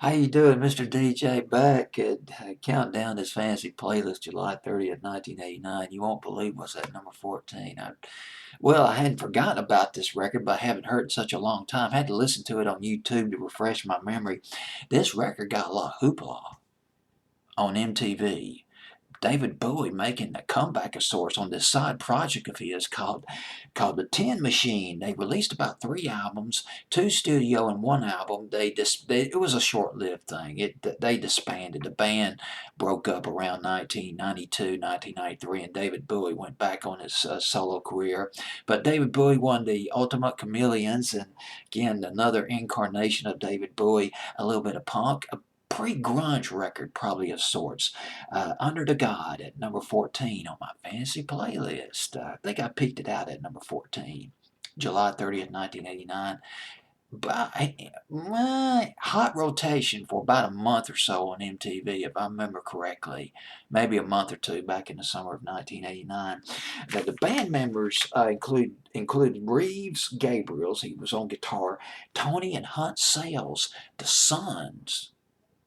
How you doing, Mr. DJ? Back at Countdown this fancy playlist, July 30th, 1989. You won't believe what's at number 14. I hadn't forgotten about this record, but I haven't heard it in such a long time. I had to listen to it on YouTube to refresh my memory. This record got a lot of hoopla on MTV. David Bowie making a comeback of sorts on this side project of his called the Tin Machine. They released about 3 albums, two studio and one album. It was a short-lived thing. They disbanded. The band broke up around 1992, 1993, and David Bowie went back on his solo career. But David Bowie won the Ultimate Chameleons, and again another incarnation of David Bowie. A little bit of punk, a pre-grunge record probably of sorts. Under the God at number 14 on my fancy playlist. I think I peaked it out at number 14. July 30th, 1989. But, hot rotation for about a month or so on MTV, if I remember correctly. Maybe a month or two back in the summer of 1989. Now, the band members include Reeves Gabriels, he was on guitar, Tony and Hunt Sales, the sons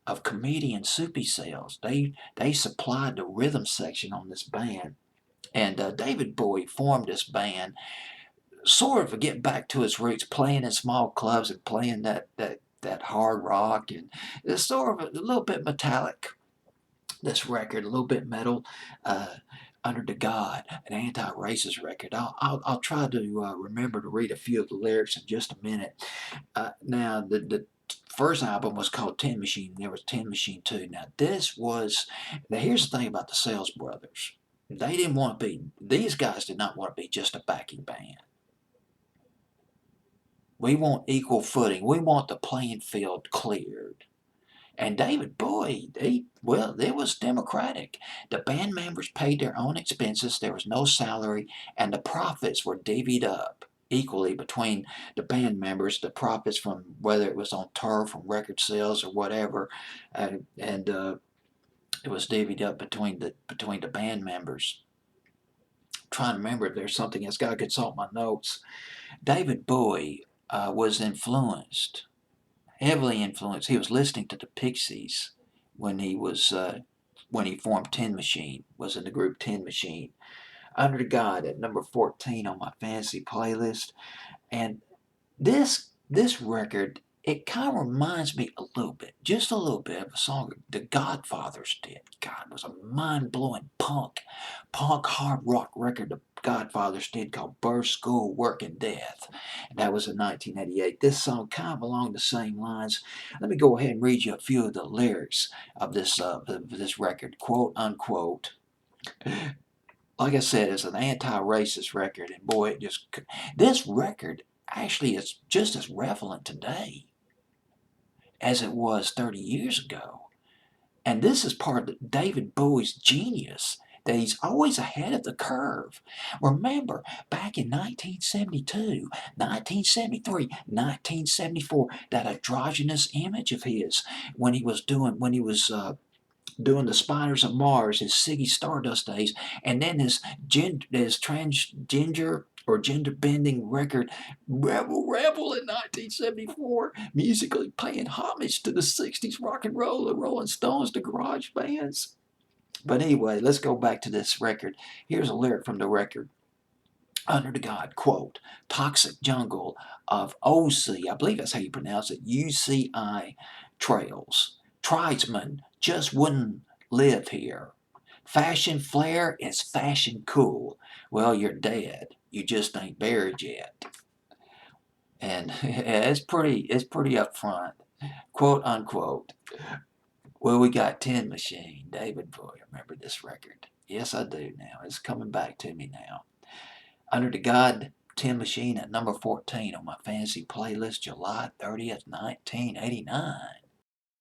of comedian Soupy Sales. They supplied the rhythm section on this band. And David Bowie formed this band sort of to get back to his roots, playing in small clubs and playing that hard rock. And it's sort of a little bit metallic, this record, a little bit metal. Under the God, an anti-racist record. I'll try to remember to read a few of the lyrics in just a minute. Now, the first album was called Tin Machine. There was Tin Machine 2. Now here's the thing about the Sales Brothers. These guys did not want to be just a backing band. We want equal footing. We want the playing field cleared. And David Bowie, it was democratic. The band members paid their own expenses, there was no salary, and the profits were divvied up equally between the band members, the profits from whether it was on tour, from record sales, or whatever, and it was divvied up between the band members. I'm trying to remember if there's something else. Gotta consult my notes. David Bowie was heavily influenced. He was listening to the Pixies when he formed Tin Machine. Was in the group Tin Machine. Under God at number 14 on my fancy playlist, and this record, it kind of reminds me a little bit, just a little bit, of a song the Godfathers did. God, it was a mind-blowing punk hard rock record the Godfathers did called Birth, School, Work, and Death. And that was in 1988. This song kind of along the same lines. Let me go ahead and read you a few of the lyrics of this record, quote unquote. Like I said, it's an anti-racist record, and boy, this record actually is just as relevant today as it was 30 years ago. And this is part of David Bowie's genius, that he's always ahead of the curve. Remember, back in 1972, 1973, 1974, that androgynous image of his when he was doing the Spiders of Mars, his Ziggy Stardust days, and then his transgender or gender bending record Rebel Rebel in 1974, musically paying homage to the 60s rock and roll, the Rolling Stones, the garage bands. But anyway, let's go back to this record. Here's a lyric from the record. Under the God, quote, toxic jungle of OC, I believe that's how you pronounce it, UCI trails. Tribesmen just wouldn't live here. Fashion flair is fashion cool. Well, you're dead. You just ain't buried yet. And it's pretty upfront. Quote unquote. Well, we got Tin Machine, David Bowie. Remember this record? Yes, I do now. It's coming back to me now. Under the God, Tin Machine at number 14 on my fancy playlist, July 30th, 1989.